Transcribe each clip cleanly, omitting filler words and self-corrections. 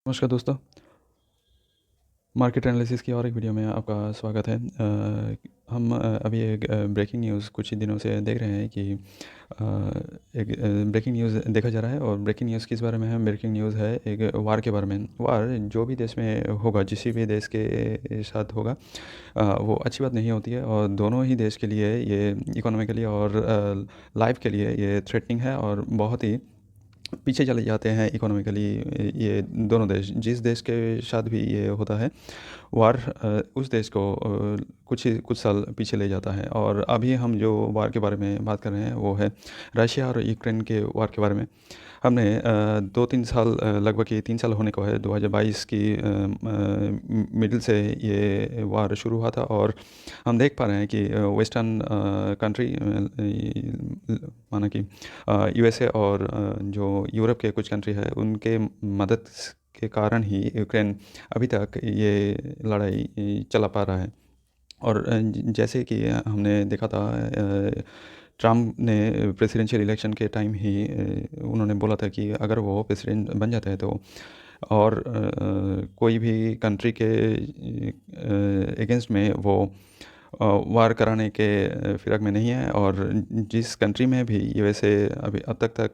नमस्कार दोस्तों। Market analysis की और एक वीडियो में आपका स्वागत है। हम अभी एक ब्रेकिंग न्यूज़ कुछ ही दिनों से देख रहे हैं कि एक ब्रेकिंग न्यूज़ देखा जा रहा है। और ब्रेकिंग न्यूज़ किस बारे में है? ब्रेकिंग न्यूज़ है एक वार के बारे में। वार जो भी देश में होगा, जिस भी देश के साथ होगा, वो अच्छी बात नहीं होती है। और दोनों ही देश के लिए ये इकोनॉमिकली और लाइफ के लिए ये थ्रेटनिंग है और बहुत ही पीछे चले जाते हैं इकोनॉमिकली। ये दोनों देश, जिस देश के साथ भी ये होता है वार, उस देश को कुछ साल पीछे ले जाता है। और अभी हम जो वार के बारे में बात कर रहे हैं वो है रशिया और यूक्रेन के वार के बारे में। हमने 2-3 साल, लगभग ये 3 साल होने को है, 2022 की मिडिल से ये वार शुरू हुआ था। और हम देख पा रहे हैं कि वेस्टर्न कंट्री, माना कि यूएसए और जो यूरोप के कुछ कंट्री है, उनके मदद के कारण ही यूक्रेन अभी तक ये लड़ाई चला पा रहा है। और जैसे कि हमने देखा था, ट्रम्प ने प्रेसिडेंशियल इलेक्शन के टाइम ही उन्होंने बोला था कि अगर वो प्रेसिडेंट बन जाते हैं तो और कोई भी कंट्री के अगेंस्ट में वो वार कराने के फिराक में नहीं है। और जिस कंट्री में भी यूएसए अभी अब तक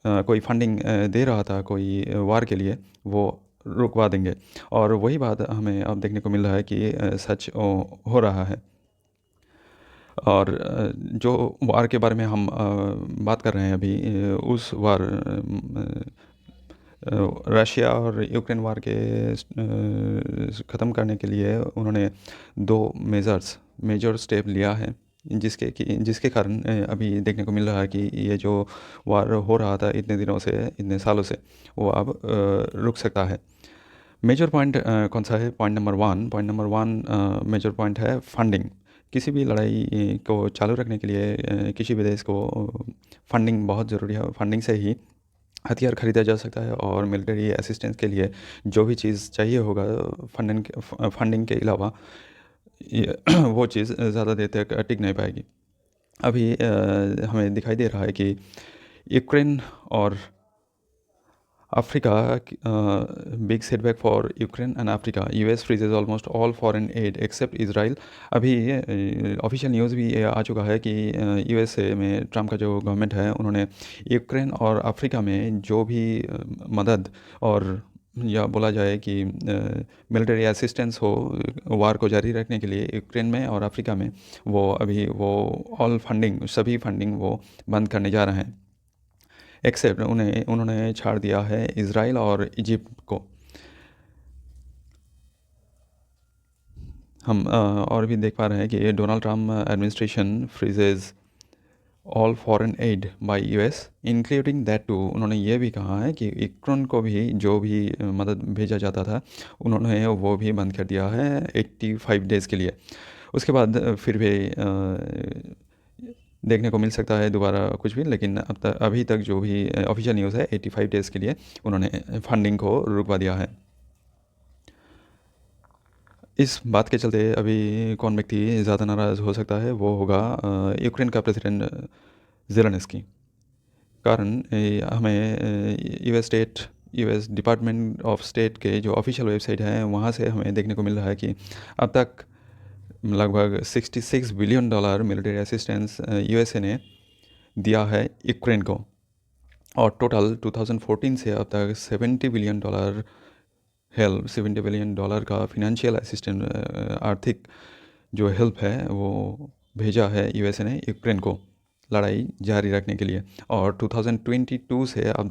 कोई फंडिंग दे रहा था कोई वार के लिए, वो रुकवा देंगे। और वही बात हमें अब देखने को मिल रहा है कि सच हो रहा है। और जो वार के बारे में हम बात कर रहे हैं अभी, उस वार, रशिया और यूक्रेन वार के ख़त्म करने के लिए उन्होंने दो मेजर स्टेप लिया है, जिसके कारण अभी देखने को मिल रहा है कि ये जो वार हो रहा था इतने दिनों से, इतने सालों से, वो अब रुक सकता है। मेजर पॉइंट कौन सा है? Point number one major point है फंडिंग। किसी भी लड़ाई को चालू रखने के लिए किसी भी देश को फंडिंग बहुत ज़रूरी है। फंडिंग से ही हथियार खरीदा जा सकता है और मिलिट्री असिस्टेंस के लिए जो भी चीज़ चाहिए होगा, फंडिंग के अलावा वो चीज़ ज़्यादा देर तक टिक नहीं पाएगी। अभी हमें दिखाई दे रहा है कि यूक्रेन और Africa, big setback for Ukraine and Africa. US freezes almost all foreign aid except Israel. अभी ऑफिशियल न्यूज़ भी ये आ चुका है कि यूएसए में ट्रम्प का जो गवर्नमेंट है, उन्होंने यूक्रेन और अफ्रीका में जो भी मदद और या बोला जाए कि मिलिट्री असिस्टेंस हो वार को जारी रखने के लिए यूक्रेन में और अफ्रीका में, वो ऑल फंडिंग, सभी फंडिंग वो बंद करने जा रहे हैं। एक्सेप्ट उन्होंने छाड़ दिया है इसराइल और इजिप्ट को। हम और भी देख पा रहे हैं कि Donald Trump administration freezes all foreign aid by US including that too. उन्होंने ये भी कहा है कि यूक्रेन को भी जो भी मदद भेजा जाता था, उन्होंने वो भी बंद कर दिया है 85 डेज़ के लिए। उसके बाद फिर भी देखने को मिल सकता है दोबारा कुछ भी, लेकिन अभी तक जो भी ऑफिशियल न्यूज़ है, 85 डेज़ के लिए उन्होंने फंडिंग को रुकवा दिया है। इस बात के चलते अभी कौन व्यक्ति ज़्यादा नाराज़ हो सकता है? वो होगा यूक्रेन का प्रेसिडेंट ज़ेलेंस्की। कारण हमें यूएस डिपार्टमेंट ऑफ स्टेट के जो ऑफिशियल वेबसाइट है, वहाँ से हमें देखने को मिल रहा है कि अब तक लगभग $66 बिलियन मिलिट्री असिस्टेंस यूएसए ने दिया है यूक्रेन को। और टोटल 2014 से अब तक $70 बिलियन का फिनेंशियल असिस्टेंट, आर्थिक जो हेल्प है, वो भेजा है यूएसए ने यूक्रेन को लड़ाई जारी रखने के लिए। और 2022 से अब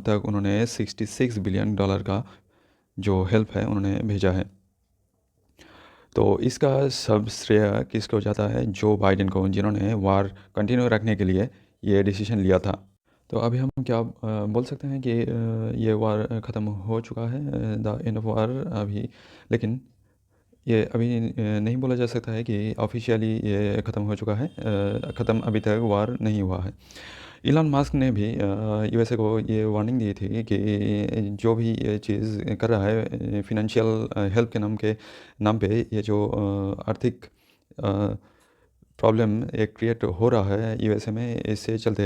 तक उन्होंने $66 बिलियन का जो हेल्प है उन्होंने भेजा है। तो इसका सब श्रेय किसको जाता है? जो बाइडेन को, जिन्होंने वार कंटिन्यू रखने के लिए ये डिसीजन लिया था। तो अभी हम क्या बोल सकते हैं कि ये वार ख़त्म हो चुका है, द एंड ऑफ वार अभी। लेकिन ये अभी नहीं बोला जा सकता है कि ऑफिशियली ये ख़त्म हो चुका है। ख़त्म अभी तक वार नहीं हुआ है। इलॉन मस्क ने भी यूएसए को ये वार्निंग दी थी कि जो भी ये चीज़ कर रहा है फिनेंशियल हेल्प के नाम पे, ये जो आर्थिक प्रॉब्लम एक क्रिएट हो रहा है यूएसए में। इससे चलते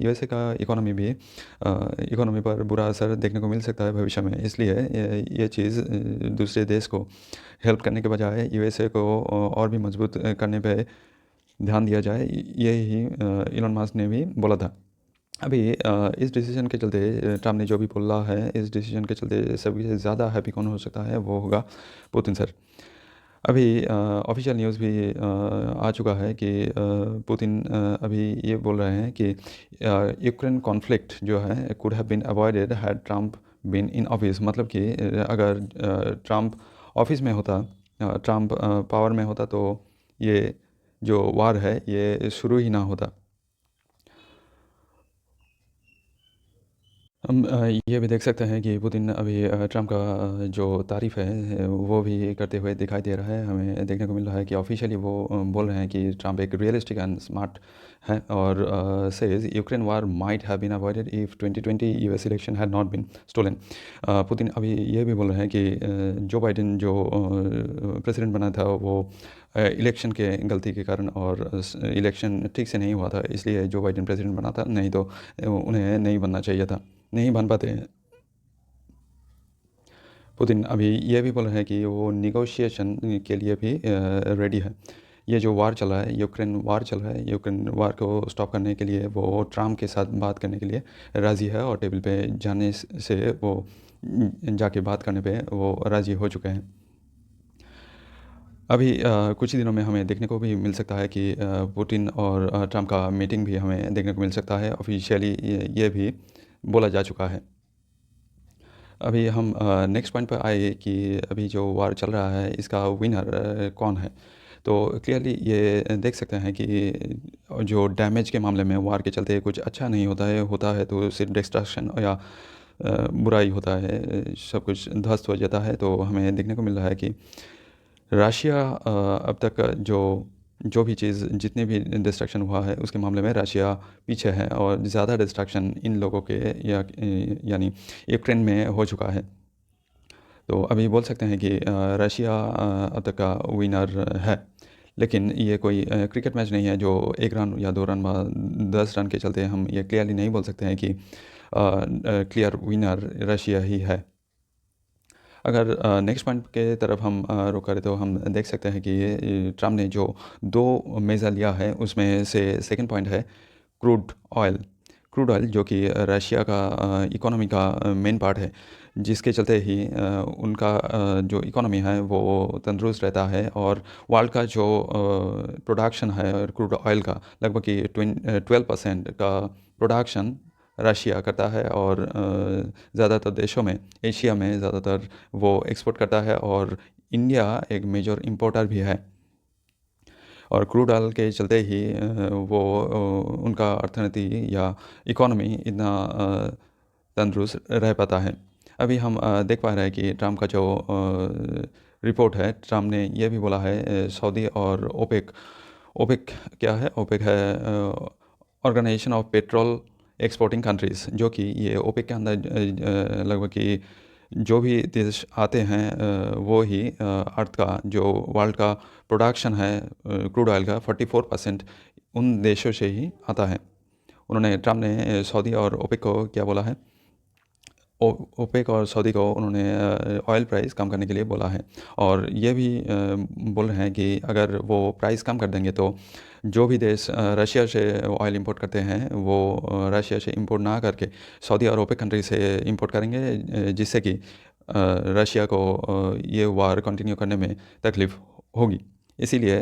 यूएसए का इकोनॉमी पर बुरा असर देखने को मिल सकता है भविष्य में। इसलिए ये चीज़ दूसरे देश को हेल्प करने के बजाय यूएसए को और भी मजबूत करने पे ध्यान दिया जाए, यही इलॉन मस्क ने भी बोला था। अभी इस डिसीजन के चलते ट्रम्प ने जो भी बोला है, इस डिसीजन के चलते सभी से ज़्यादा हैप्पी कौन हो सकता है, वो होगा पुतिन सर। अभी ऑफिशियल न्यूज़ भी आ चुका है कि पुतिन अभी ये बोल रहे हैं कि यूक्रेन कॉन्फ्लिक्ट जो है could have been avoided had Trump been in office. मतलब कि अगर ट्रम्प ऑफिस में होता, ट्रम्प पावर में होता, तो ये जो वार है ये शुरू ही ना होता। हम ये भी देख सकते हैं कि पुतिन अभी ट्रम्प का जो तारीफ़ है वो भी करते हुए दिखाई दे रहा है। हमें देखने को मिल रहा है कि ऑफिशियली वो बोल रहे हैं कि ट्रम्प एक रियलिस्टिक एंड स्मार्ट है, और says Ukraine war might have been avoided if 2020 US election had not been stolen. Putin अभी ये भी बोल रहे हैं कि जो बाइडेन जो प्रेसिडेंट बना था वो इलेक्शन के गलती के कारण, और इलेक्शन ठीक से नहीं हुआ था, इसलिए जो बाइडेन प्रेसिडेंट बना था, नहीं तो उन्हें नहीं बनना चाहिए था, नहीं बन पाते हैं। पुतिन अभी ये भी बोल रहे हैं कि वो निगोशिएशन के लिए भी रेडी है। ये जो वार चल रहा है, यूक्रेन वार चल रहा है, यूक्रेन वार को स्टॉप करने के लिए वो ट्रम्प के साथ बात करने के लिए राज़ी है, और टेबल पे जाने से वो जाके बात करने पे वो राज़ी हो चुके हैं। अभी कुछ ही दिनों में हमें देखने को भी मिल सकता है कि पुतिन और ट्रम्प का मीटिंग भी हमें देखने को मिल सकता है। ऑफिशियली ये भी बोला जा चुका है। अभी हम नेक्स्ट पॉइंट पर आए कि अभी जो वार चल रहा है इसका विनर कौन है। तो क्लियरली ये देख सकते हैं कि जो डैमेज के मामले में वार के चलते कुछ अच्छा नहीं होता है तो सिर्फ डिस्ट्रक्शन या बुराई होता है, सब कुछ ध्वस्त हो जाता है। तो हमें देखने को मिल रहा है कि रशिया अब तक जो भी चीज़ जितने भी डिस्ट्रक्शन हुआ है उसके मामले में रशिया पीछे है, और ज़्यादा डिस्ट्रक्शन इन लोगों के यानी यूक्रेन में हो चुका है। तो अभी बोल सकते हैं कि रशिया अब तक का विनर है। लेकिन ये कोई क्रिकेट मैच नहीं है जो 1 रन या 2 रन बाद 10 रन के चलते हम ये क्लियरली नहीं बोल सकते हैं कि क्लियर विनर रशिया ही है। अगर नेक्स्ट पॉइंट के तरफ हम रुख करें तो हम देख सकते हैं कि ये ट्रम्प ने जो 2 मेज़र लिया है उसमें से सेकंड पॉइंट है क्रूड ऑयल। क्रूड ऑयल जो कि रशिया का इकोनॉमी का मेन पार्ट है, जिसके चलते ही उनका जो इकोनॉमी है वो तंदुरुस्त रहता है, और वर्ल्ड का जो प्रोडक्शन है क्रूड ऑयल का लगभग कि 12% का प्रोडक्शन रशिया करता है, और ज़्यादातर देशों में, एशिया में ज़्यादातर वो एक्सपोर्ट करता है, और इंडिया एक मेजर इंपोर्टर भी है। और क्रूड ऑयल के चलते ही वो उनका अर्थनीति या इकोनॉमी इतना तंदुरुस्त रह पाता है। अभी हम देख पा रहे हैं कि ट्रम्प का जो रिपोर्ट है, ट्रम्प ने यह भी बोला है सऊदी और ओपेक। ओपेक क्या है? ओपेक है organisation of petrol exporting countries, जो कि ये ओपेक के अंदर लगभग कि जो भी देश आते हैं वो ही अर्थ का जो वर्ल्ड का प्रोडक्शन है क्रूड ऑयल का 44% उन देशों से ही आता है। उन्होंने ट्रम्प ने सऊदी और ओपेक को क्या बोला है? ओपेक और सऊदी को उन्होंने ऑयल प्राइस कम करने के लिए बोला है, और ये भी बोल रहे हैं कि अगर वो प्राइस कम कर देंगे तो जो भी देश रशिया से ऑयल इंपोर्ट करते हैं वो रशिया से इंपोर्ट ना करके सऊदी और ओपेक कंट्री से इंपोर्ट करेंगे, जिससे कि रशिया को ये वार कंटिन्यू करने में तकलीफ़ होगी। इसीलिए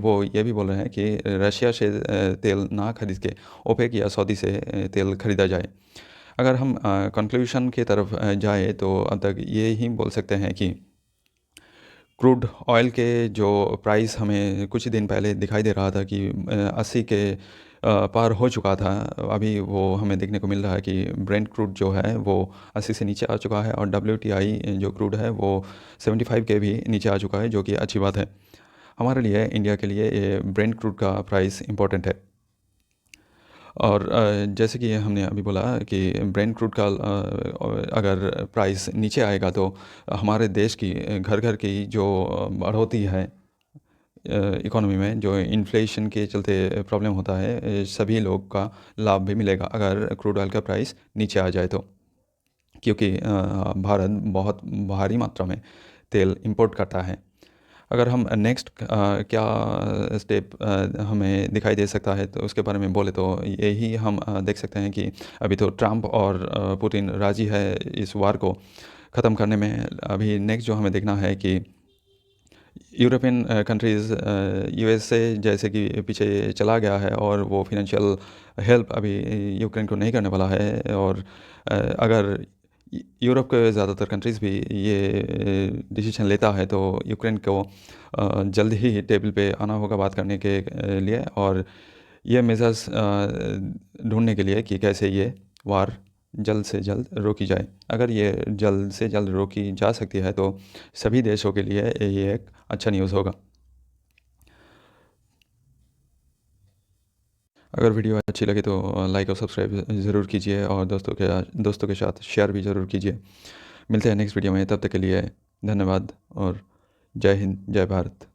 वो ये भी बोल रहे हैं कि रशिया से तेल ना खरीद के ओपेक या सऊदी से तेल खरीदा जाए। अगर हम कंक्लूशन की तरफ जाए तो अब तक ये ही बोल सकते हैं कि क्रूड ऑयल के जो प्राइस हमें कुछ दिन पहले दिखाई दे रहा था कि 80 के पार हो चुका था, अभी वो हमें देखने को मिल रहा है कि ब्रेंट क्रूड जो है वो 80 से नीचे आ चुका है, और WTI जो क्रूड है वो 75 के भी नीचे आ चुका है, जो कि अच्छी बात है हमारे लिए। इंडिया के लिए ये ब्रेंट क्रूड का प्राइस इम्पोर्टेंट है। और जैसे कि हमने अभी बोला कि ब्रेंट क्रूड का अगर प्राइस नीचे आएगा तो हमारे देश की घर घर की जो बढ़ोतरी है इकोनॉमी में जो इन्फ्लेशन के चलते प्रॉब्लम होता है, सभी लोग का लाभ भी मिलेगा अगर क्रूड ऑयल का प्राइस नीचे आ जाए तो। क्योंकि भारत बहुत भारी मात्रा में तेल इंपोर्ट करता है। अगर हम नेक्स्ट क्या स्टेप हमें दिखाई दे सकता है तो उसके बारे में बोले तो यही हम देख सकते हैं कि अभी तो ट्रंप और पुतिन राजी है इस वार को ख़त्म करने में। अभी नेक्स्ट जो हमें देखना है कि यूरोपियन कंट्रीज़ यूएसए जैसे कि पीछे चला गया है और वो फिनेंशियल हेल्प अभी यूक्रेन को नहीं करने वाला है। और अगर यूरोप के ज़्यादातर कंट्रीज़ भी ये डिसीजन लेता है तो यूक्रेन को जल्द ही टेबल पे आना होगा बात करने के लिए, और ये मेजर्स ढूंढने के लिए कि कैसे ये वार जल्द से जल्द रोकी जाए। अगर ये जल्द से जल्द रोकी जा सकती है तो सभी देशों के लिए ये एक अच्छा न्यूज़ होगा। अगर वीडियो अच्छी लगे तो लाइक और सब्सक्राइब ज़रूर कीजिए और दोस्तों के साथ शेयर भी ज़रूर कीजिए। मिलते हैं नेक्स्ट वीडियो में, तब तक के लिए धन्यवाद और जय हिंद, जय भारत।